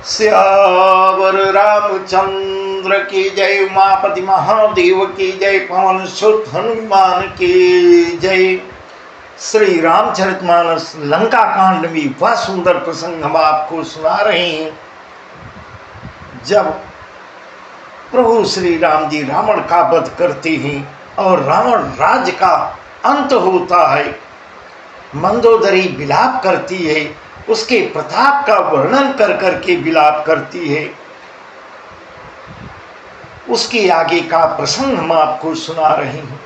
सियावर रामचंद्र की जय। उमापति महादेव की जय। पवन सुत हनुमान की जय। श्री रामचरितमानस लंका कांड में वह सुंदर प्रसंग हम आपको सुना रहे हैं जब प्रभु श्री राम जी रावण का वध करते हैं और रावण राज्य का अंत होता है। मंदोदरी विलाप करती है, उसके प्रताप का वर्णन कर करके विलाप करती है। उसके आगे का प्रसंग हम आपको सुना रहे हैं।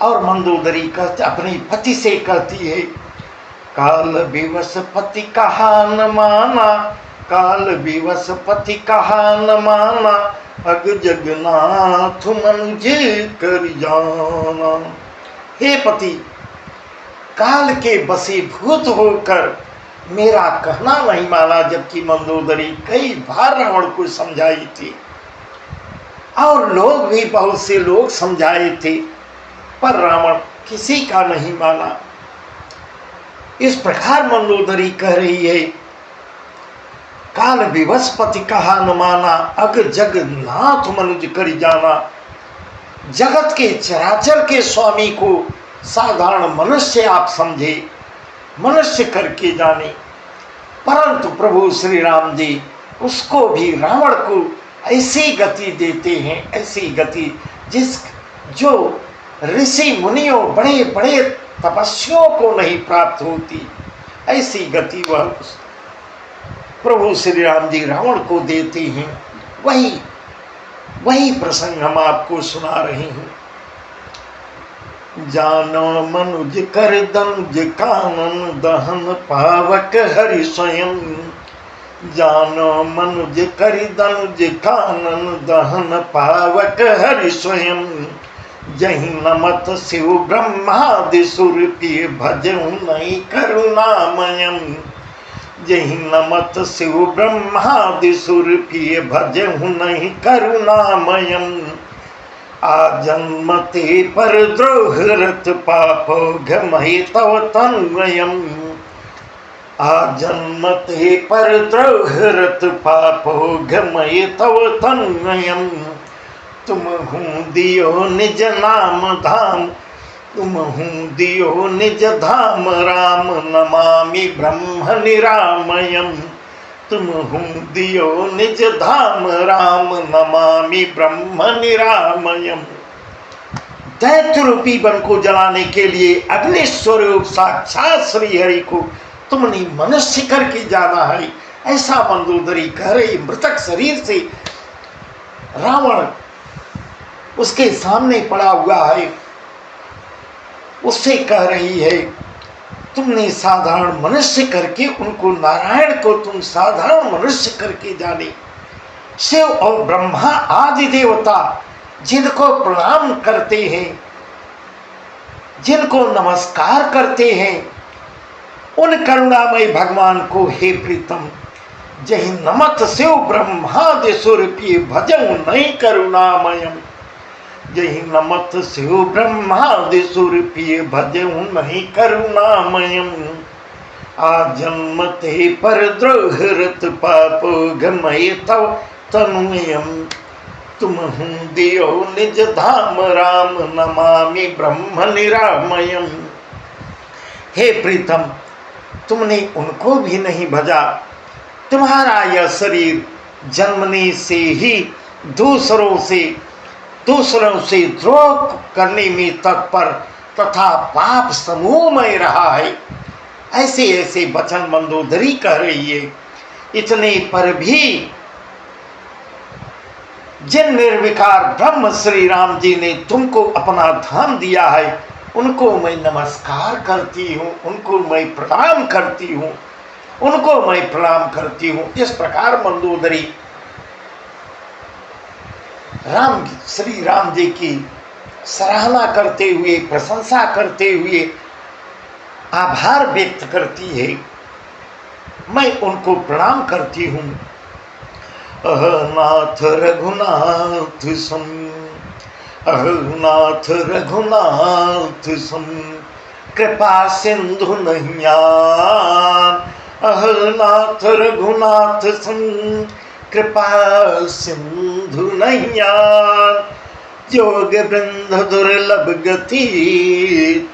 और मंदोदरी अपने पति से कहती है, काल विवश पति कहा न माना, काल विवश पति कहा न माना, अग जगन्नाथ मनुज कर जाना। हे पति, काल के वशीभूत होकर मेरा कहना नहीं माना। जबकि मंदोदरी कई बार रावण को समझाई थी और लोग भी बहुत से लोग समझाए थे, पर रावण किसी का नहीं माना। इस प्रकार मंदोदरी कह रही है, काल विवश पति कहा न माना, अग जगन्नाथ मनुज कर जाना। जगत के चराचर के स्वामी को साधारण मनुष्य आप समझे, मनुष्य करके जाने, परंतु प्रभु श्री राम जी उसको भी, रावण को ऐसी गति देते हैं, ऐसी गति जो ऋषि मुनियों बड़े बड़े तपस्वियों को नहीं प्राप्त होती, ऐसी गति वह प्रभु श्री राम जी रावण को देते हैं। वही प्रसंग हम आपको सुना रहे हैं। जानो मनुज कर दनुज कानन दहन पावक हरि स्वयं। जानो मनुज कर दनुज कानन दहन पावक हरि स्वयं। जहि नमत शिव ब्रह्मादि सुर पिय भजहु नहीं करुणामयम। जहि नमत शिव ब्रह्मादि सुर पिय भजहु नहीं करुणामयम। आजन्मते पर द्रोहरत पापो घमहि तव तन्वयम्। आजन्मते पर द्रोहरत पापो घमहि तव तन्वयम्। तुम हूँ दियो निज नाम धाम, तुम हूँ दियो निज धाम राम, नमामि ब्रह्म निरामयम्। तुम हूँ दियो निज धाम राम, नमामि ब्रह्म निरामयम्। दैत्य रूपी वन को जलाने के लिए अग्नि स्वरूप साक्षात श्री हरि को तुमने मनुष्य करके जाना है, ऐसा मंदोदरी कह रही। मृतक शरीर से रावण उसके सामने पड़ा हुआ है, उससे कह रही है, तुमने साधारण मनुष्य करके उनको, नारायण को तुम साधारण मनुष्य करके जाने। शिव और ब्रह्मा आदि देवता जिनको प्रणाम करते हैं, जिनको नमस्कार करते हैं, उन करुणामय भगवान को हे प्रीतम, जहि नमत शिव ब्रह्मादि सुर पिय भजहु नहीं करुणामयम। जहि नमत शिव ब्रह्मादि सुर पिय भजहु नहीं करुणामयम्। आजन्मते पर द्रोहरत पापो घमहि तव तन्वयम्। तुम हूँ दियो निज धाम राम, नमामि ब्रह्म निरामयम्। हे प्रीतम, तुमने उनको भी नहीं भजा। तुम्हारा यह शरीर जन्मने से ही दूसरों से द्रोह करने में तत्पर तथा पाप समूह में रहा है। ऐसे ऐसे वचन मंदोदरी कह रही है। इतने पर भी जिन निर्विकार ब्रह्म श्री राम जी ने तुमको अपना धाम दिया है, उनको मैं नमस्कार करती हूँ, उनको मैं प्रणाम करती हूँ, उनको मैं प्रणाम करती हूँ। इस प्रकार मंदोदरी श्री राम जी की सराहना करते हुए, प्रशंसा करते हुए आभार व्यक्त करती है। मैं उनको प्रणाम करती हूँ। अहनाथ रघुनाथ सुन, अहनाथ रघुनाथ सुन, कृपा सिंधु नहियान, अहनाथ रघुनाथ सं कृपा सिंधु नैया, जोग बृंद दुर्लभ गति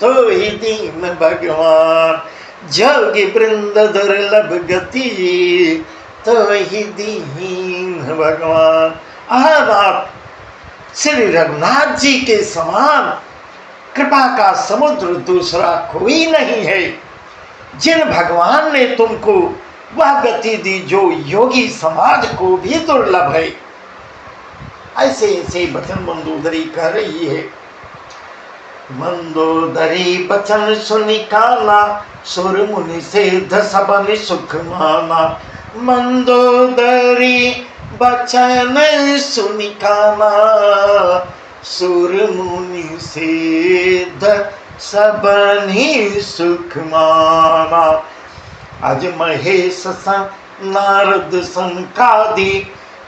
तो ही दीन भगवान, जोग बृंद दुर्लभ गति तो ही दीन भगवान। अहनाथ श्री रघुनाथ जी के समान कृपा का समुद्र दूसरा कोई नहीं है, जिन भगवान ने तुमको वह गति दी जो योगी समाज को भी दुर्लभ है। ऐसे ऐसे वचन मंदोदरी कह रही है। मंदोदरी बचन सुनि काना, सुर मुनि सिद्ध सबन सुख माना। मंदोदरी बचन सुनि काना, सुर मुनि सिद्ध सबनि सुख माना। अज महेश सन नारद सनकादि,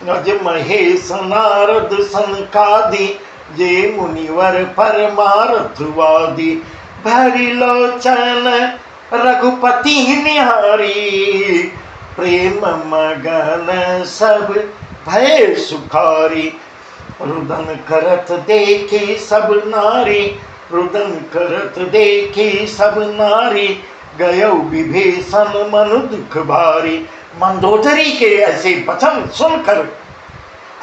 अज महेश नारद सनकादि, जे मुनिवर परमार्थवादी। भरि लोचन रघुपति निहारी, प्रेम मगन सब भय सुखारी। रुदन करत देखी सब नारी, रुदन करत देखी सब नारी, गयो विभीषण मन दुख भारी। मंदोदरी के ऐसे वचन सुनकर,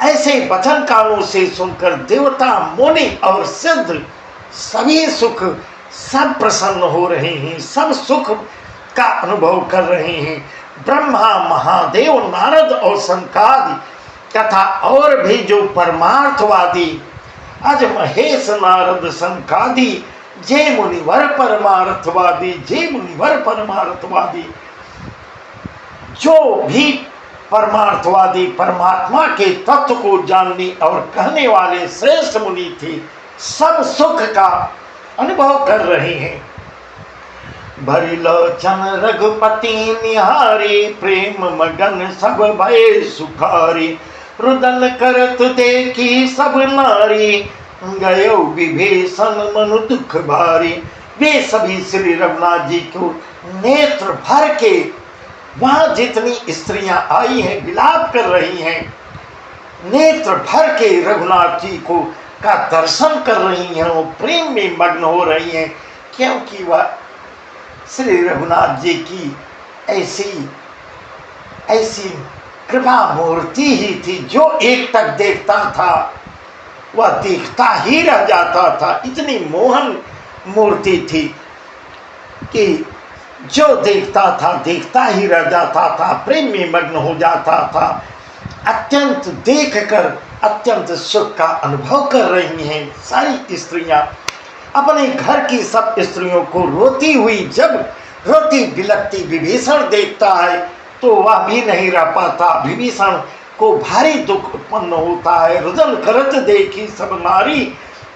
ऐसे वचन कानों से सुनकर देवता मुनि और सिद्ध सभी सुख सब प्रसन्न हो रहे हैं, सब सुख का अनुभव कर रहे हैं। ब्रह्मा महादेव नारद और सनकादि तथा और भी जो परमार्थवादी, अज महेश नारद सनकादि, जे मुनिवर परमार्थवादी, जे मुनिवर परमार्थवादी, जो भी परमार्थवादी परमात्मा के तत्व को जानने और कहने वाले श्रेष्ठ मुनि थे, सब सुख का अनुभव कर रहे हैं। भरि लोचन रघुपति निहारी, प्रेम मगन सब भय सुखारी। रुदन करत देखी सब नारी, गयो विभीषण मन दुख भारी। वे सभी श्री रघुनाथ जी को नेत्र भर के, वहां जितनी स्त्रियां आई हैं विलाप कर रही हैं, नेत्र भर के रघुनाथ जी को का दर्शन कर रही हैं, वो प्रेम में मग्न हो रही हैं, क्योंकि वह श्री रघुनाथ जी की ऐसी ऐसी कृपा मूर्ति ही थी। जो एक तक देखता था वह देखता ही रह जाता था। इतनी मोहन मूर्ति थी कि जो देखता था देखता ही रह जाता था, प्रेम में मग्न हो जाता था। अत्यंत देखकर अत्यंत सुख का अनुभव कर रही हैं सारी स्त्रियां। अपने घर की सब स्त्रियों को रोती हुई जब रोती बिलखती विभीषण देखता है तो वह भी नहीं रह पाता। विभीषण को भारी दुख उत्पन्न होता है। रुदन करत देखी सब नारी,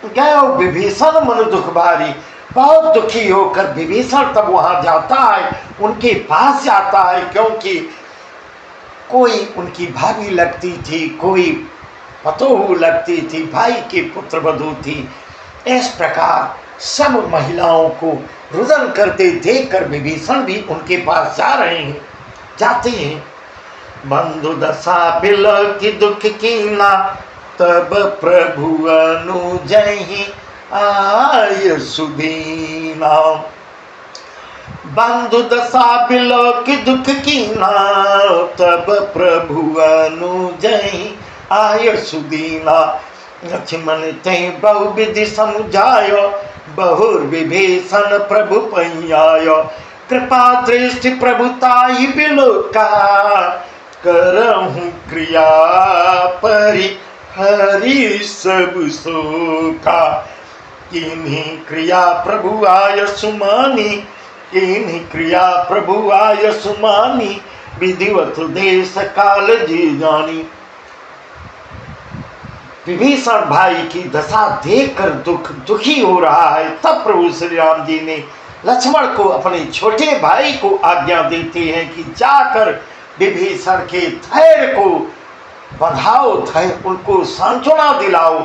गयो विभीषण मन दुख भारी। बहुत दुखी होकर विभीषण तब वहां जाता है, उनके पास जाता है, क्योंकि कोई उनकी भाभी लगती थी, कोई पतोहू लगती थी, भाई के पुत्र वधू थी। इस प्रकार सब महिलाओं को रुदन करते देखकर विभीषण भी उनके पास जा रहे हैं, जाते हैं। बंधु दशा बिलखि दुख कीना, तब प्रभु अनुजहि आय सुदीना। बंधु दशा बिलखि दुख कीना, तब प्रभु अनुजहि आय सुदीना। लक्ष्मण ते बहु विधि समझायो, बहुर विभीषण प्रभु पैयायो। कृपा दृष्टि प्रभुताई बिलोका, करहूं क्रिया परि हरि सब शोका। किन्हीं क्रिया प्रभु आय सुमानी, किन्हीं क्रिया प्रभु आय सुमानी। विधिवत देश काल जी जानी। विभीषण भाई की दशा देखकर दुखी हो रहा है। तब प्रभु श्री राम जी ने लक्ष्मण को, अपने छोटे भाई को आज्ञा देते हैं कि जाकर विभीषण के धैर्य को बढ़ाओ, उनको सांत्वना दिलाओ।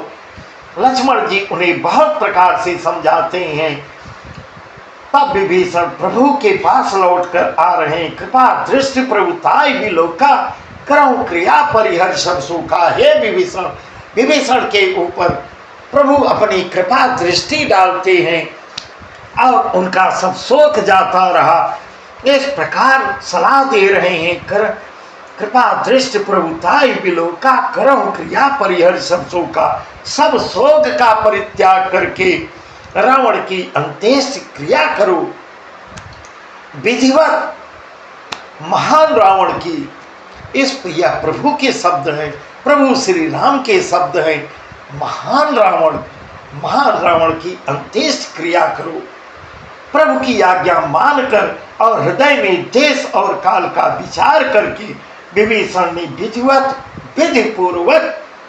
लक्ष्मण जी उन्हें बहुत प्रकार से समझाते हैं, तब विभीषण प्रभु के पास लौटकर आ रहे हैं। कृपा दृष्टि प्रभुताई विलोका करहु क्रिया परिहर सब सुखा। हे विभीषण, विभीषण के ऊपर प्रभु अपनी कृपा दृष्टि डालते हैं और उनका सब शोक जाता रहा। इस प्रकार सलाह दे रहे हैं। कृपा दृष्टि प्रभुताई विलोका करहु क्रिया परिहर सब शोका। सब शोक का परित्याग करके रावण की अंत्येष्टि क्रिया करो। विधिवत महान रावण की इस यह प्रभु के शब्द हैं, प्रभु श्री राम के शब्द हैं। महान रावण की अंत्येष्टि क्रिया करो। प्रभु की आज्ञा मानकर और हृदय में देश और काल का विचार करके विभीषण ने विधिवत विधि पूर्वक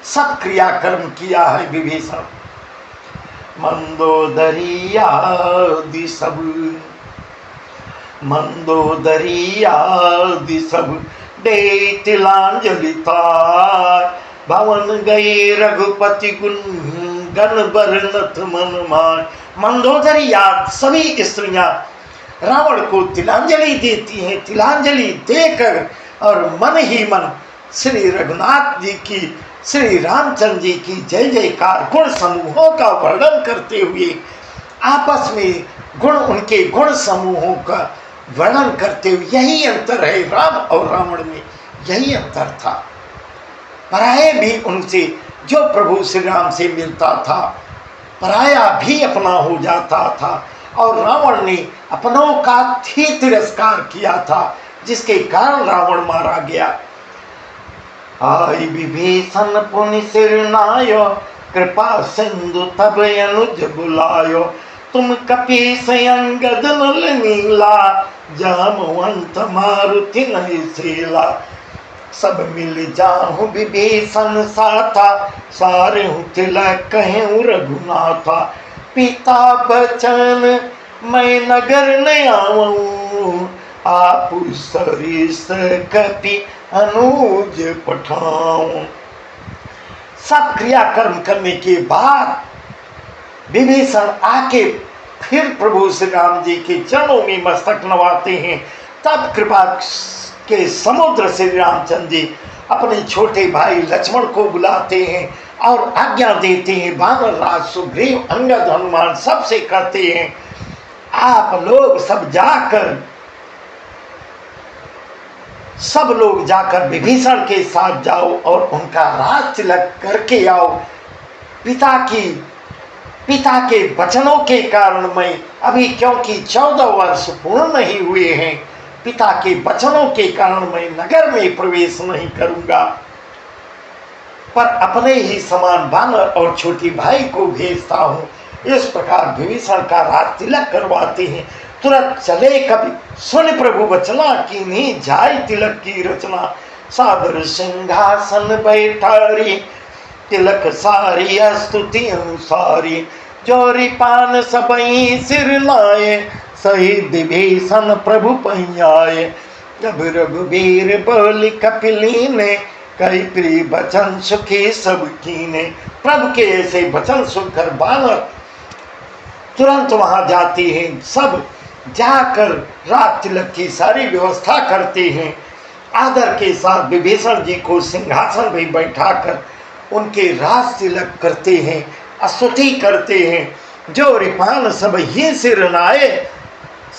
सब क्रियाकर्म किया है। विभीषण मंदोदरी आदि सब दे तिलांजलि भवन गए रघुपति गुण गण बरनत मन मान। मंदोदरी आदि सभी स्त्रियां रावण को तिलांजलि देती हैं। तिलांजलि देकर और मन ही मन श्री रघुनाथ जी की, श्री रामचंद्र जी की जय जयकार गुण समूहों का वर्णन करते हुए आपस में उनके गुण समूहों का वर्णन करते हुए, यही अंतर है राम और रावण में, यही अंतर था। पराये भी उनसे, जो प्रभु श्री राम से मिलता था पराया भी अपना हो जाता था, और रावण ने अपनों का तिरस्कार किया था, जिसके कारण रावण मारा गया। आई विभीषण पुनि सिर नायो कृपा सिंधु तब अनुज बुलायो। तुम कपीस अंगद नल नीला जामवंत मारुति नहीं सेला। सब मिल जाहु विभीषण साथा सारे तिलक कहूँ रघुनाथा। पिता बचन मैं नगर न आऊं आप सरिस कपि अनुज पठाऊं। सब क्रियाकर्म करने के बाद विभीषण आके फिर प्रभु श्री राम जी के चरणों में मस्तक नवाते हैं। तब कृपा के समुद्र श्री रामचंद्र जी अपने छोटे भाई लक्ष्मण को बुलाते हैं और आज्ञा देते हैं। वानर राज सुग्रीव अंगद हनुमान सबसे कहते हैं, आप लोग सब लोग जाकर विभीषण के साथ जाओ और उनका राज तिलक करके आओ। पिता के वचनों के कारण मैं अभी, क्योंकि 14 वर्ष पूर्ण नहीं हुए हैं, पिता के वचनों के कारण मैं नगर में प्रवेश नहीं करूंगा, पर अपने ही समान वानर और छोटी भाई को भेजता हूँ। इस प्रकार विभीषण का राज तिलक करवाते हैं। तुरंत चले कभी सुन प्रभु वचना की नहीं जाय तिलक की रचना। सादर सिंहासन बैठारी तिलक सारी स्तुति अनुसारी। जोरी पान सबई सिर लाए सही विभीषण प्रभु पैयाए। जब रघुवीर बोली कपिली ने कई प्रिय वचन सुखी सब कीने। प्रभु के ऐसे वचन सुनकर वानर तुरंत वहां जाते हैं। सब जाकर राज तिलक की सारी व्यवस्था करते हैं। आदर के साथ विभीषण जी को सिंहासन में बैठाकर उनके राज तिलक करते हैं, स्तुति करते हैं। जो रिपान सब ही सिर नाए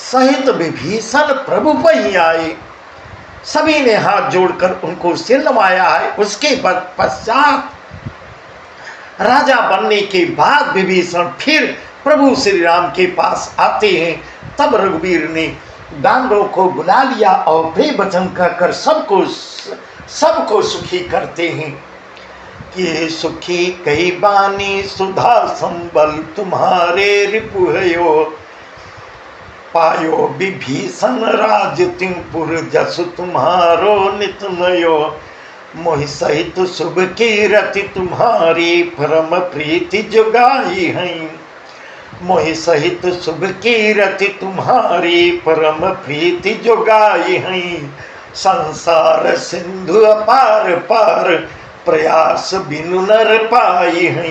सहित विभीषण प्रभु पही आए। सभी ने हाथ जोड़कर उनको सिर नवाया है। उसके पश्चात राजा बनने के बाद विभीषण फिर प्रभु श्री राम के पास आते हैं। तब रघुवीर ने दानवों को बुला लिया और प्रिय वचन कहकर सबको सुखी करते हैं कि सुखी कई बानी सुधा संबल तुम्हारे रिपुहयो। पायो विभीषण राज तिमपुर जस तुम्हारो नित नयो। मोहि सहित शुभ कीरति तुम्हारी परम प्रीति जुगाई है। मोहि सहित शुभ कीरति तुम्हारी परम प्रीति जुगाई है। संसार सिंधु अपार पार प्रयास बिनु नर पाई है।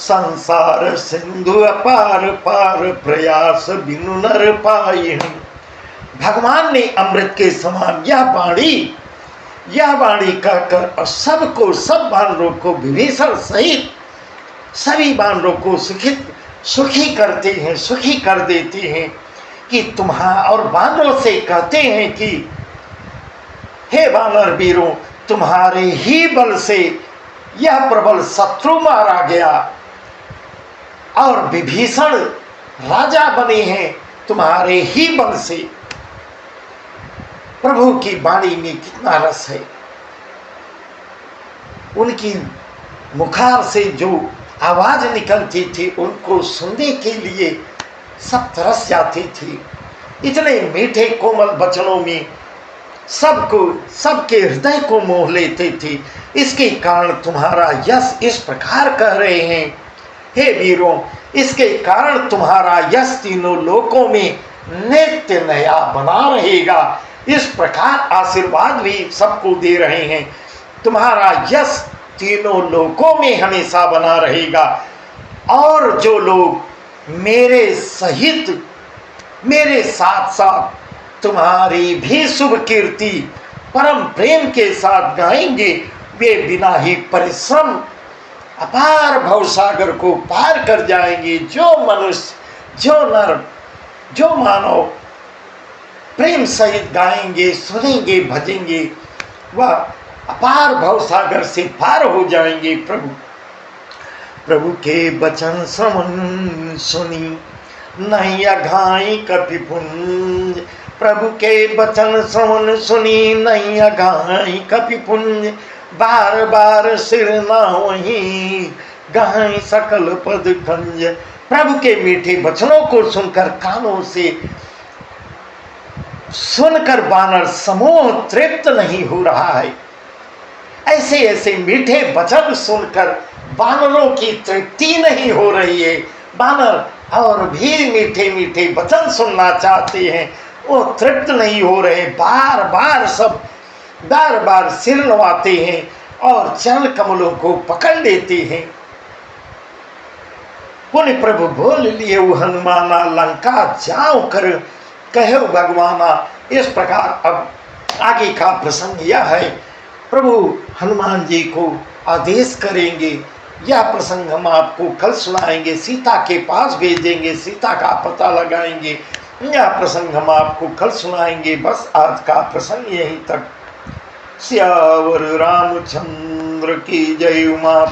संसार सिंधु अपार पार प्रयास बिनु नर पाइणी। भगवान ने अमृत के समान यह वाणी कहकर सबको, सब बानरों को, विभीषण सहित सभी बानरों को सुखी करते हैं, सुखी कर देते हैं कि और बानरों से कहते हैं कि हे वानर वीरों, तुम्हारे ही बल से यह प्रबल शत्रु मारा गया और विभीषण राजा बने हैं तुम्हारे ही बल से। प्रभु की वाणी में कितना रस है। उनकी मुखार से जो आवाज निकलती थी उनको सुनने के लिए सब तरस जाते थे। इतने मीठे कोमल वचनों में सबके हृदय को मोह लेते थे। इसके कारण तुम्हारा यश इस प्रकार कह रहे हैं, हे वीरों, इसके कारण तुम्हारा यश तीनों लोकों में नित्य नया बना रहेगा। इस प्रकार आशीर्वाद भी सबको दे रहे हैं, तुम्हारा यश तीनों लोकों में हमेशा बना रहेगा। और जो लोग मेरे साथ साथ तुम्हारी भी शुभ कीर्ति परम प्रेम के साथ गाएंगे, वे बिना ही परिश्रम अपार भवसागर को पार कर जाएंगे। जो मनुष्य, जो नर, जो मानव प्रेम सहित गाएंगे, सुनेंगे, भजेंगे, वह अपार भवसागर से पार हो जाएंगे। प्रभु के वचन श्रवण सुनी नैया घाई कपि पुंज। प्रभु के वचन श्रवण सुनी नैया घाई कपि पुंज। बार बार सिर नावहीं गाय सकल पद खंज। प्रभु के मीठे वचनों को सुनकर कानों से सुनकर बानर समूह तृप्त नहीं हो रहा है। ऐसे ऐसे मीठे वचन सुनकर बानरों की तृप्ति नहीं हो रही है। बानर और भी मीठे मीठे वचन सुनना चाहते हैं, वो तृप्त नहीं हो रहे। बार बार सिर नवाते हैं और चरण कमलों को पकड़ लेते हैं। पुण्य प्रभु बोल लिए वो हनुमाना लंका जाओ कर कहो भगवाना। इस प्रकार अब आगे का प्रसंग यह है, प्रभु हनुमान जी को आदेश करेंगे। यह प्रसंग हम आपको कल सुनाएंगे, सीता के पास भेजेंगे, सीता का पता लगाएंगे। यह प्रसंग हम आपको कल सुनाएंगे। बस आज का प्रसंग यहीं तक। सियावर रामचंद्र की जय। उमा